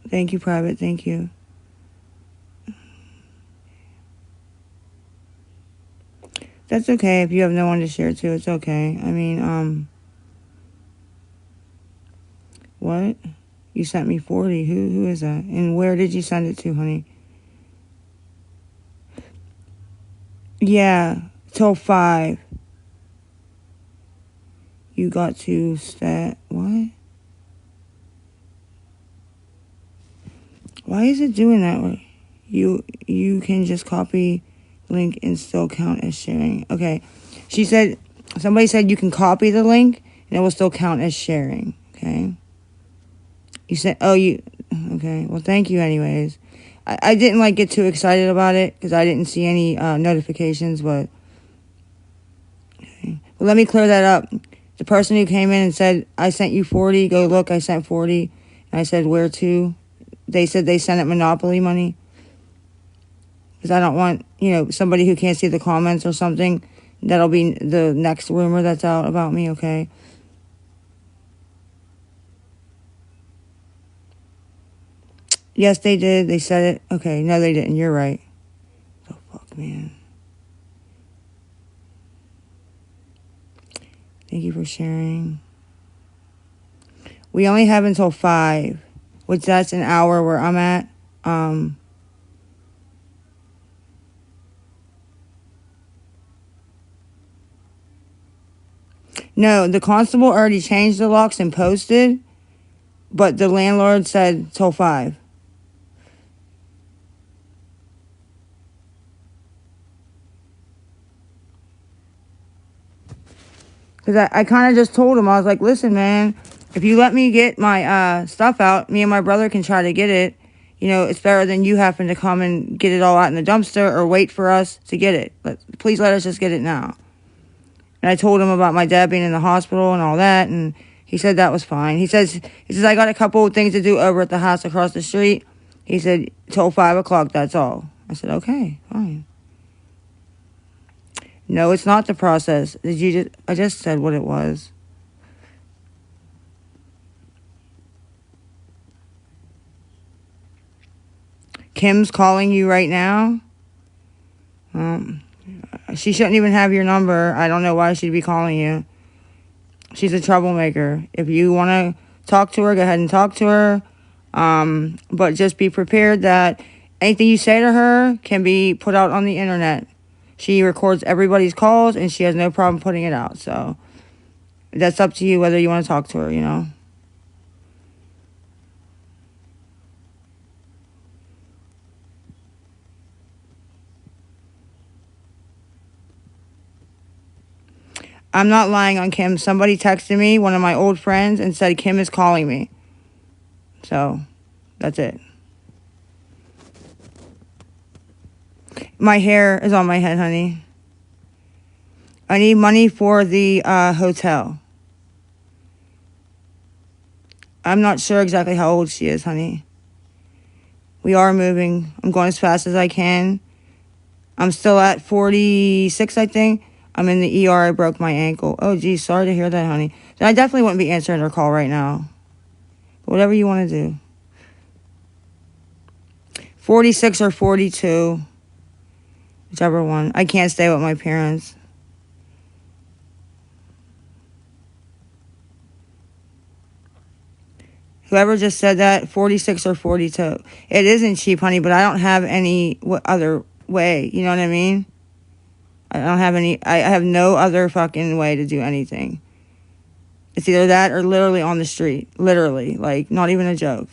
Thank you, Private. Thank you. That's okay if you have no one to share to. It's okay. I mean, what? You sent me 40. Who is that? And where did you send it to, honey? Yeah, till 5. You got to stat. What? Why is it doing that way? You can just copy link and still count as sharing. Okay. She said, somebody said you can copy the link and it will still count as sharing. Okay. You said, oh, you, okay. Well, thank you anyways. I didn't like get too excited about it because I didn't see any notifications, but okay. Well, let me clear that up. The person who came in and said, I sent you 40, go look, I sent 40. And I said, where to? They said they sent it Monopoly money. Because I don't want, somebody who can't see the comments or something. That'll be the next rumor that's out about me, okay? Yes, they did. They said it. Okay, no, they didn't. You're right. Oh, fuck, man. Thank you for sharing. We only have until 5, which that's an hour where I'm at. No, the constable already changed the locks and posted, but the landlord said till 5. Because I kind of just told him, I was like, listen, man, if you let me get my stuff out, me and my brother can try to get it. It's better than you having to come and get it all out in the dumpster or wait for us to get it. Please let us just get it now. And I told him about my dad being in the hospital and all that, and he said that was fine. He says, I got a couple of things to do over at the house across the street. He said, till 5 o'clock, that's all. I said, okay, fine. No, it's not the process. I just said what it was. Kim's calling you right now. She shouldn't even have your number. I don't know why she'd be calling you. She's a troublemaker. If you want to talk to her, go ahead and talk to her. But just be prepared that anything you say to her can be put out on the internet. She records everybody's calls and she has no problem putting it out. So that's up to you whether you want to talk to her, I'm not lying on Kim. Somebody texted me, one of my old friends, and said Kim is calling me. So that's it. My hair is on my head, honey. I need money for the hotel. I'm not sure exactly how old she is, honey. We are moving. I'm going as fast as I can. I'm still at 46, I think. I'm in the ER. I broke my ankle. Oh, geez. Sorry to hear that, honey. I definitely wouldn't be answering her call right now. Whatever you want to do. 46 or 42. Whichever one. I can't stay with my parents. Whoever just said that, 46 or 42. It isn't cheap, honey, but I don't have any other way. You know what I mean? I don't have any, I have no other fucking way to do anything. It's either that or literally on the street. Literally. Like, not even a joke.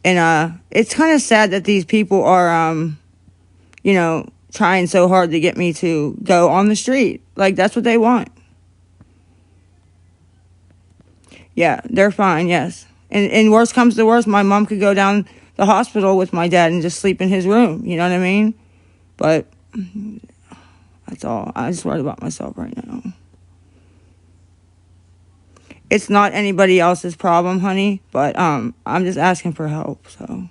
And it's kind of sad that these people are, trying so hard to get me to go on the street. Like, that's what they want. Yeah, they're fine, yes. And worst comes to worst, my mom could go down the hospital with my dad and just sleep in his room. You know what I mean? But that's all. I just worry about myself right now. It's not anybody else's problem, honey. But I'm just asking for help, so.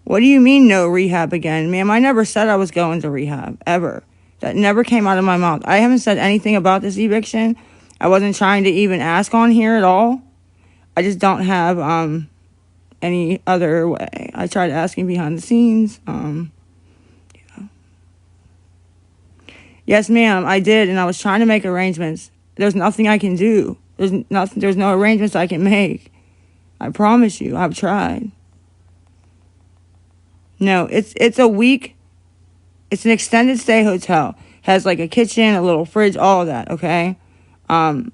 What do you mean no rehab again? Ma'am, I never said I was going to rehab, ever. That never came out of my mouth. I haven't said anything about this eviction. I wasn't trying to even ask on here at all. I just don't have any other way. I tried asking behind the scenes. Yes, ma'am, I did, and I was trying to make arrangements. There's nothing I can do. There's no arrangements I can make. I promise you, I've tried. No, it's a week. It's an extended stay hotel. Has like a kitchen, a little fridge, all of that, okay? I'm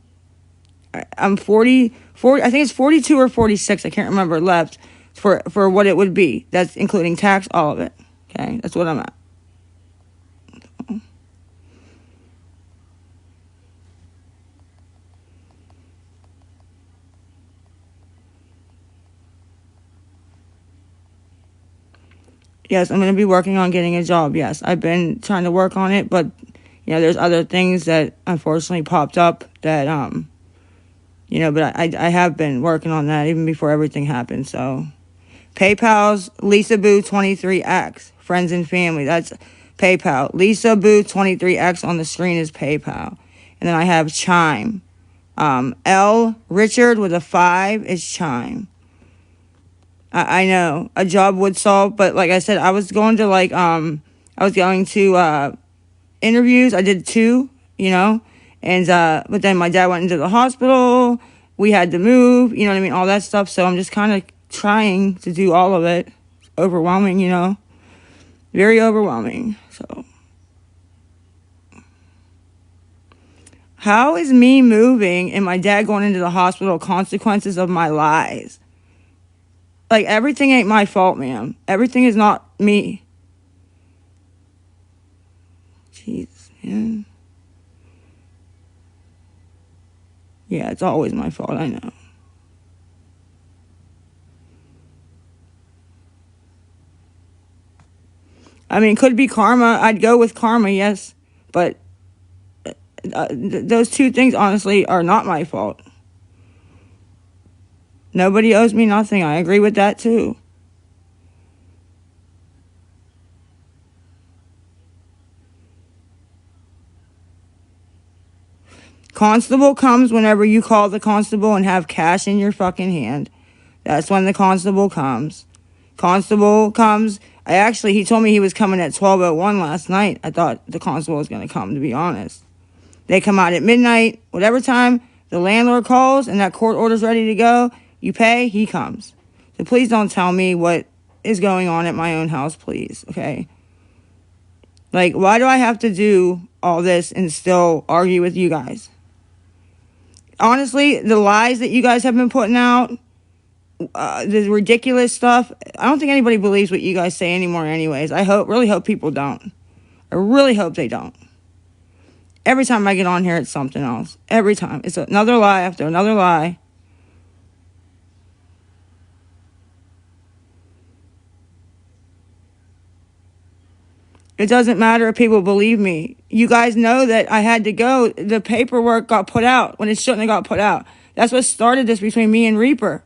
40, I think it's 42 or 46, I can't remember, left for what it would be. That's including tax, all of it. Okay, that's what I'm at. Yes, I'm going to be working on getting a job. Yes, I've been trying to work on it, but there's other things that unfortunately popped up that but I have been working on that even before everything happened. So, PayPal's Lisa Boo 23X, friends and family. That's PayPal. Lisa Boo 23X on the screen is PayPal, and then I have Chime. L Richard with a 5 is Chime. I know a job would solve, but like I said, I was going to interviews. I did 2, and but then my dad went into the hospital. We had to move, you know what I mean, all that stuff. So I'm just kind of trying to do all of it. Overwhelming, very overwhelming. So how is me moving and my dad going into the hospital consequences of my lies? Like, everything ain't my fault, ma'am. Everything is not me. Jesus, man. Yeah, it's always my fault, I know. I mean, could be karma. I'd go with karma, yes. But those 2 things, honestly, are not my fault. Nobody owes me nothing. I agree with that, too. Constable comes whenever you call the constable and have cash in your fucking hand. That's when the constable comes. Constable comes. He told me he was coming at 12:01 last night. I thought the constable was going to come, to be honest. They come out at midnight. Whatever time the landlord calls and that court order's ready to go, you pay, he comes. So please don't tell me what is going on at my own house, please, okay? Like, why do I have to do all this and still argue with you guys? Honestly, the lies that you guys have been putting out, the ridiculous stuff, I don't think anybody believes what you guys say anymore anyways. Really hope people don't. I really hope they don't. Every time I get on here, it's something else. Every time. It's another lie after another lie. It doesn't matter if people believe me. You guys know that I had to go. The paperwork got put out when it shouldn't have got put out. That's what started this between me and Reaper.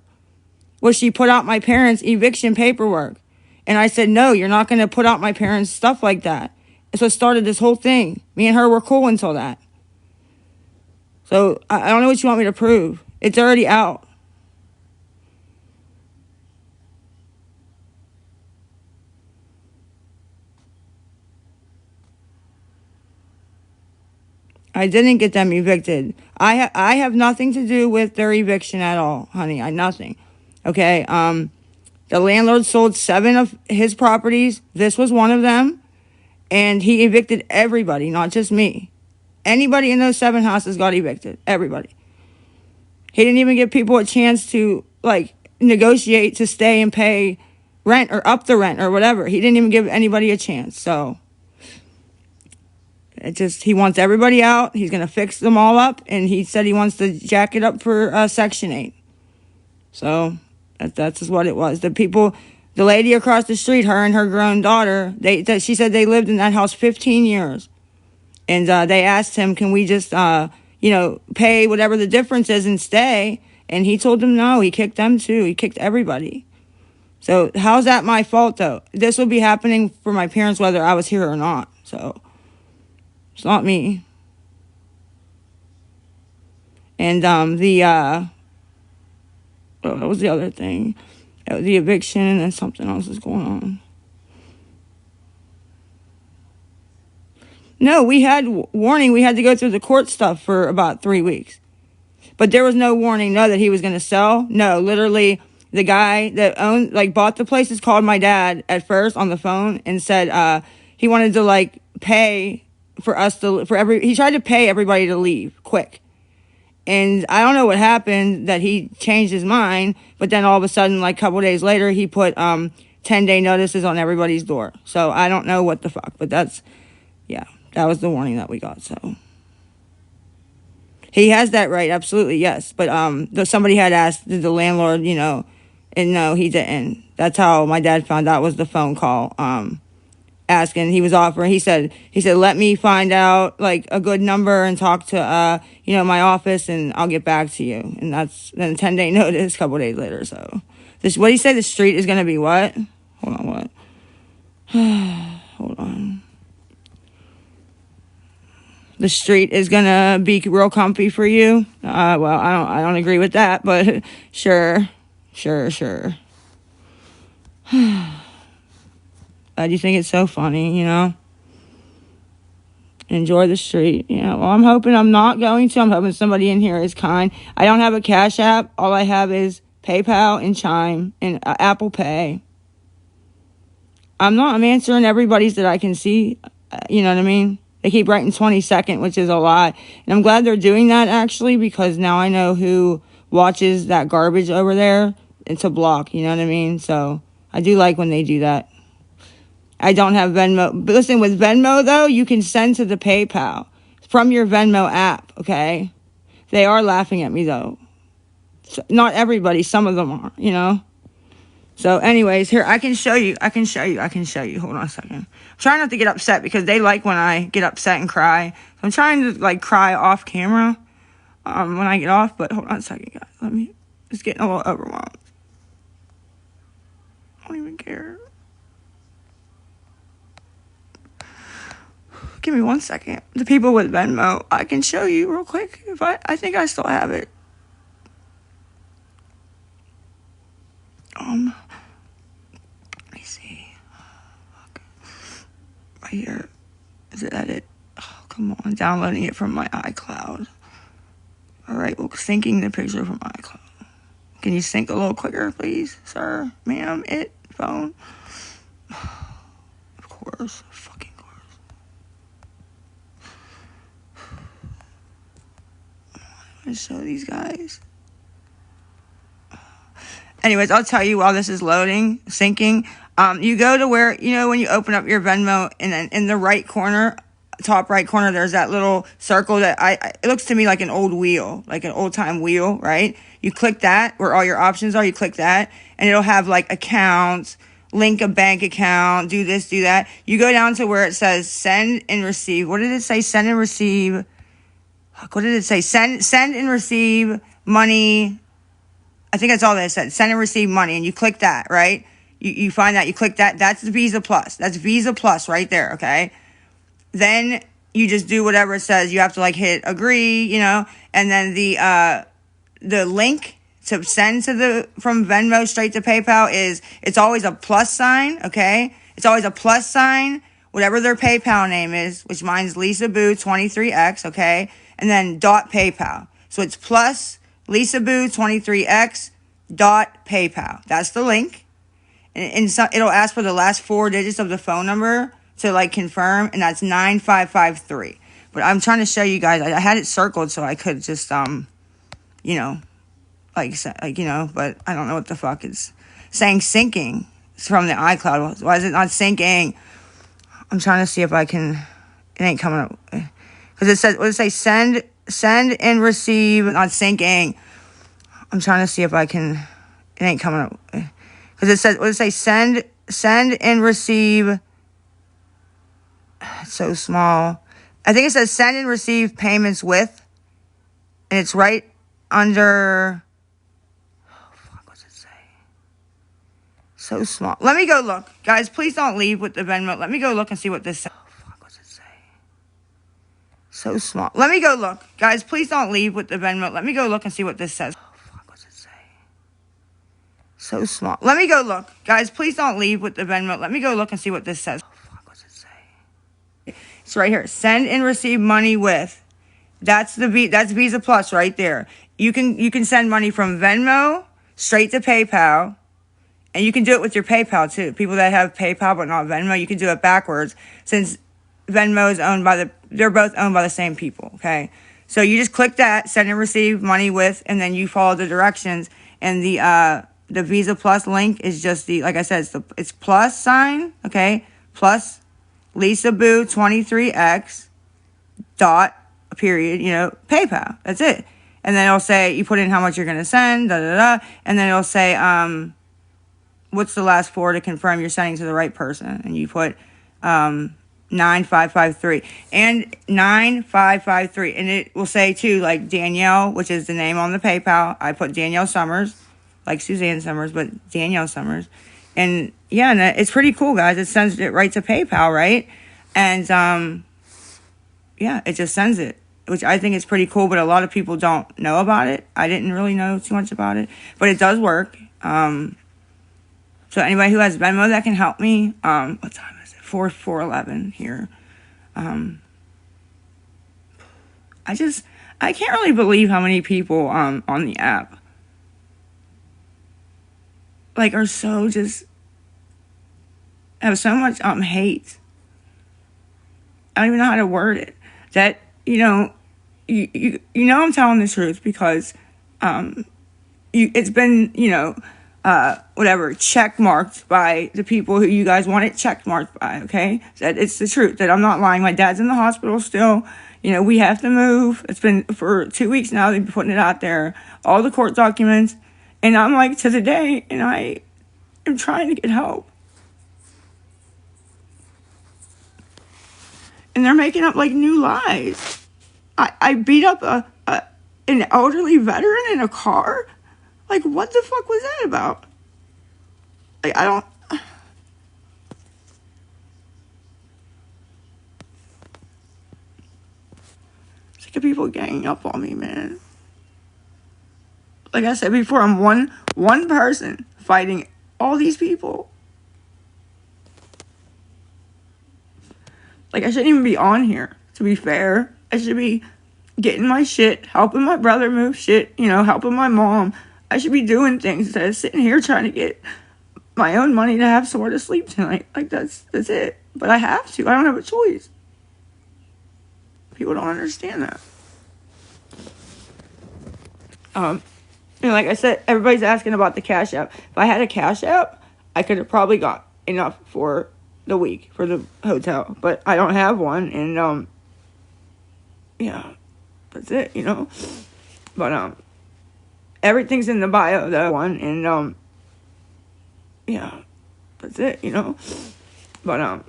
Was she put out my parents' eviction paperwork. And I said, no, you're not going to put out my parents' stuff like that. It's what started this whole thing. Me and her were cool until that. So I don't know what you want me to prove. It's already out. I didn't get them evicted. I have nothing to do with their eviction at all, honey. Nothing. Okay. The landlord sold 7 of his properties. This was one of them. And he evicted everybody, not just me. Anybody in those 7 houses got evicted. Everybody. He didn't even give people a chance to, negotiate to stay and pay rent or up the rent or whatever. He didn't even give anybody a chance. So, he wants everybody out. He's going to fix them all up. And he said he wants to jack it up for Section 8. So, that's just what it was. The lady across the street, her and her grown daughter, she said they lived in that house 15 years. And they asked him, can we just, pay whatever the difference is and stay? And he told them no. He kicked them too. He kicked everybody. So how's that my fault, though? This would be happening for my parents whether I was here or not. So it's not me. And what was the other thing? The eviction, and then something else is going on. No, we had warning. We had to go through the court stuff for about 3 weeks. But there was no warning, no, that he was going to sell. No, literally, the guy that bought the places called my dad at first on the phone and said he wanted to, pay for us he tried to pay everybody to leave quick. And I don't know what happened that he changed his mind, but then all of a sudden, a couple days later, he put 10-day notices on everybody's door. So I don't know what the fuck, but that was the warning that we got. So he has that right, absolutely, yes. But somebody had asked, did the landlord, and no, he didn't. That's how my dad found out, was the phone call. Asking, he was offering, he said, let me find out a good number and talk to my office, and I'll get back to you. And that's then a 10-day notice a couple days later. So what do you say, the street is gonna be what? Hold on, what? Hold on. The street is gonna be real comfy for you. Well, I don't agree with that, but sure. Do you think it's so funny, Enjoy the street. Well, I'm hoping I'm not going to. I'm hoping somebody in here is kind. I don't have a Cash App. All I have is PayPal and Chime and Apple Pay. I'm answering everybody's that I can see. You know what I mean? They keep writing 22nd, which is a lot. And I'm glad they're doing that, actually, because now I know who watches that garbage over there. It's a block, you know what I mean? So I do like when they do that. I don't have Venmo. But listen, with Venmo, though, you can send to the PayPal from your Venmo app, okay? They are laughing at me, though. So, not everybody. Some of them are, So, anyways, here, I can show you. Hold on a second. I'm trying not to get upset because they like when I get upset and cry. So I'm trying to, cry off camera when I get off. But hold on a second, guys. It's getting a little overwhelmed. I don't even care. Give me 1 second. The people with Venmo, I can show you real quick. If I think I still have it. Let me see. Right here. Is it edit? Oh, come on. Downloading it from my iCloud. All right. Well, syncing the picture from iCloud. Can you sync a little quicker, please, sir, ma'am, phone? Of course. Fucking course. I'm going to show these guys. Anyways, I'll tell you while this is loading, syncing. You go to where, when you open up your Venmo, and then in the right corner, top right corner, there's that little circle that it looks to me like an old wheel, like an old time wheel, right? You click that where all your options are. You click that, and it'll have accounts, link a bank account, do this, do that. You go down to where it says send and receive. What did it say? Send and receive. What did it say? Send and receive money. I think that's all that it said. Send and receive money. And you click that, right? You find that. You click that. That's the Visa Plus. That's Visa Plus right there, okay? Then you just do whatever it says. You have to hit agree, and then the link to send from Venmo straight to PayPal it's always a plus sign, okay? It's always a plus sign, whatever their PayPal name is, which mine's Lisa Boo 23X, okay? And then .PayPal. So it's plus Lisa Boo 23X .PayPal. That's the link. And it'll ask for the last 4 digits of the phone number to confirm, and that's 9553. But I'm trying to show you guys. I had it circled so I could just but I don't know what the fuck it's saying. Syncing. It's from the iCloud. Why is it not syncing? I'm trying to see if I can. It ain't coming up because it says, what does it say? Send and receive. Not syncing. I'm trying to see if I can. It ain't coming up because it says, what does it say? Send and receive. It's so small. I think it says send and receive payments with, and it's right under. Oh fuck, what's it say? So small. Let me go look, guys. Please don't leave with the Venmo. Let me go look and see what this says. Oh fuck, what's it say? So small. Let me go look. Guys, please don't leave with the Venmo. Let me go look and see what this says. Oh, fuck, what's it say? So small. Let me go look. Guys, please don't leave with the Venmo. Let me go look and see what this says. Oh, fuck, what's it say? It's right here. Send and receive money with. That's Visa Plus right there. You can send money from Venmo straight to PayPal. And you can do it with your PayPal too. People that have PayPal but not Venmo, you can do it backwards since Venmo is they're both owned by the same people, okay? So you just click that, send and receive money with, and then you follow the directions. And the Visa Plus link is just like I said, it's plus sign, okay? Plus Lisa Boo 23X dot period, PayPal. That's it. And then it'll say, you put in how much you're going to send, and then it'll say, what's the last four to confirm you're sending to the right person? And you put 9553 and 9553. And it will say too, like Danielle, which is the name on the PayPal. I put Danielle Summers, like Suzanne Summers, but Danielle Summers. And yeah, and it's pretty cool, guys. It sends it right to PayPal, right? And yeah, it just sends it, which I think is pretty cool, but a lot of people don't know about it. I didn't really know too much about it, but it does work. So anybody who has Venmo that can help me, what time is it? 4:11 here. I can't really believe how many people on the app like are so just have so much hate. I don't even know how to word it. That you know I'm telling the truth because it's been whatever, check marked by the people who you guys want it check marked by, okay? That it's the truth, that I'm not lying. My dad's in the hospital still. We have to move. It's been for 2 weeks now. They've been putting it out there, all the court documents. And I'm like, to the day, and I am trying to get help. And they're making up like new lies. I beat up an elderly veteran in a car. Like, what the fuck was that about? Like, I don't... Sick of people ganging up on me, man. Like I said before, I'm one person fighting all these people. Like, I shouldn't even be on here, to be fair. I should be getting my shit, helping my brother move shit, helping my mom. I should be doing things instead of sitting here trying to get my own money to have somewhere to sleep tonight. Like, that's it. But I have to. I don't have a choice. People don't understand that. Like I said, everybody's asking about the Cash App. If I had a Cash App, I could have probably got enough for the week, for the hotel. But I don't have one, and, yeah, that's it, But, everything's in the bio, though, and, yeah, that's it, But,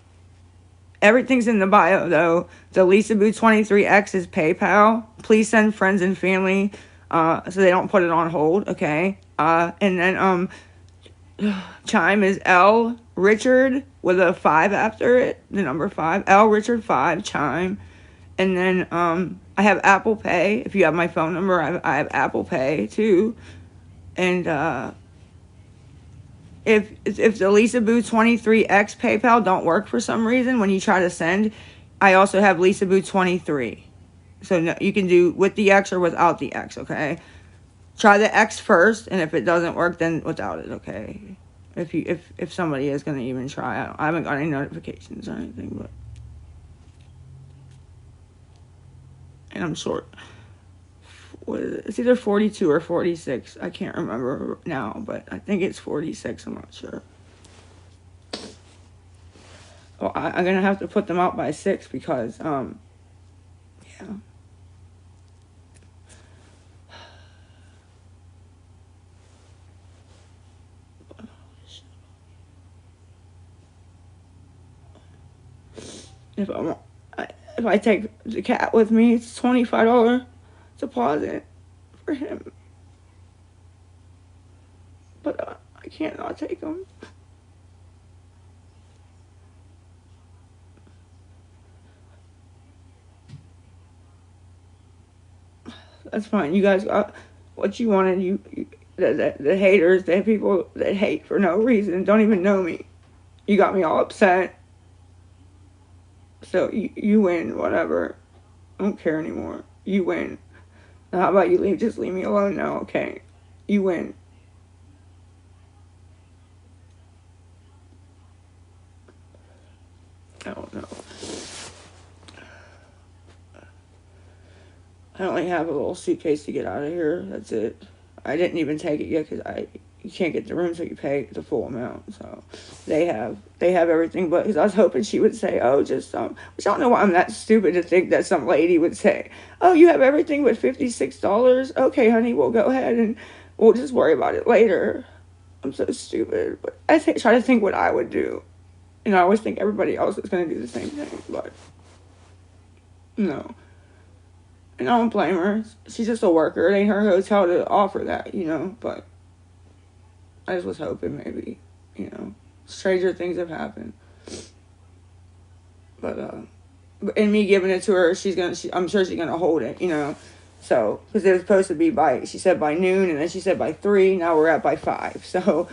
everything's in the bio, though. The Lisa Boo 23X is PayPal. Please send friends and family, so they don't put it on hold, okay? And then, Chime is L Richard with a 5 after it, the number 5. L Richard 5, Chime. And then, I have Apple Pay. If you have my phone number, I have Apple Pay, too. And, if the Lisa Boo 23X PayPal don't work for some reason when you try to send, I also have Lisa Boo 23. So no, you can do with the X or without the X, okay? Try the X first, and if it doesn't work, then without it, okay? If somebody is going to even try. I haven't got any notifications or anything, but... And I'm short. What is it? It's either 42 or 46. I can't remember now, but I think it's 46. I'm not sure. Well, I'm going to have to put them out by 6 because, yeah. If I take the cat with me, it's $25 deposit for him. But I can't not take him. That's fine. You guys got what you wanted. The haters, the people that hate for no reason, don't even know me. You got me all upset. So you win, whatever. I don't care anymore. You win. Now how about you leave? Just leave me alone now, okay? You win. I don't know. I only have a little suitcase to get out of here. That's it. I didn't even take it yet because you can't get the room so you pay the full amount. So they have everything. But because I was hoping she would say, oh, just which I don't know why I'm that stupid to think that some lady would say, oh, you have everything but $56. Okay, honey, we'll go ahead and we'll just worry about it later. I'm so stupid. But I try to think what I would do. And I always think everybody else is going to do the same thing. But no. And I don't blame her. She's just a worker. It ain't her hotel to offer that, But I just was hoping maybe, stranger things have happened. But and me giving it to her, I'm sure she's gonna hold it, So because it was supposed to be she said by noon, and then she said by 3. Now we're at by 5. So,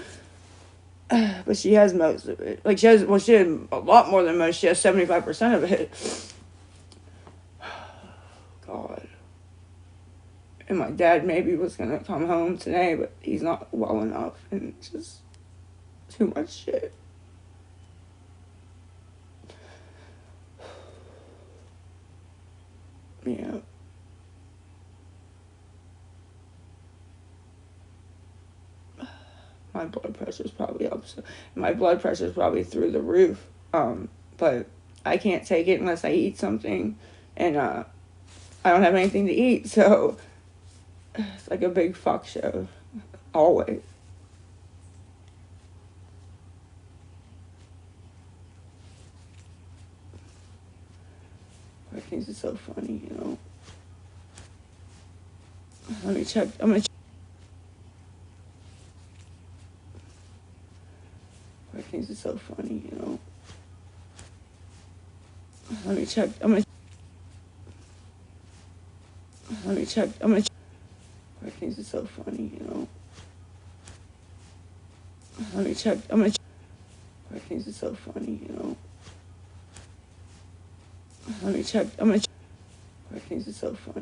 but she has most of it. Like she had a lot more than most. She has 75% of it. God. And my dad maybe was going to come home today, but he's not well enough. And it's just too much shit. Yeah. My blood pressure's probably up. My blood pressure's probably through the roof. But I can't take it unless I eat something. And I don't have anything to eat, so it's like a big fuck show. Always. I think it's so funny, Let me check. I'm gonna check. I think it's so funny, Let me check. Let me check. I think it's so funny, Let me check. I think it's so funny, Let me check. I think it's so funny.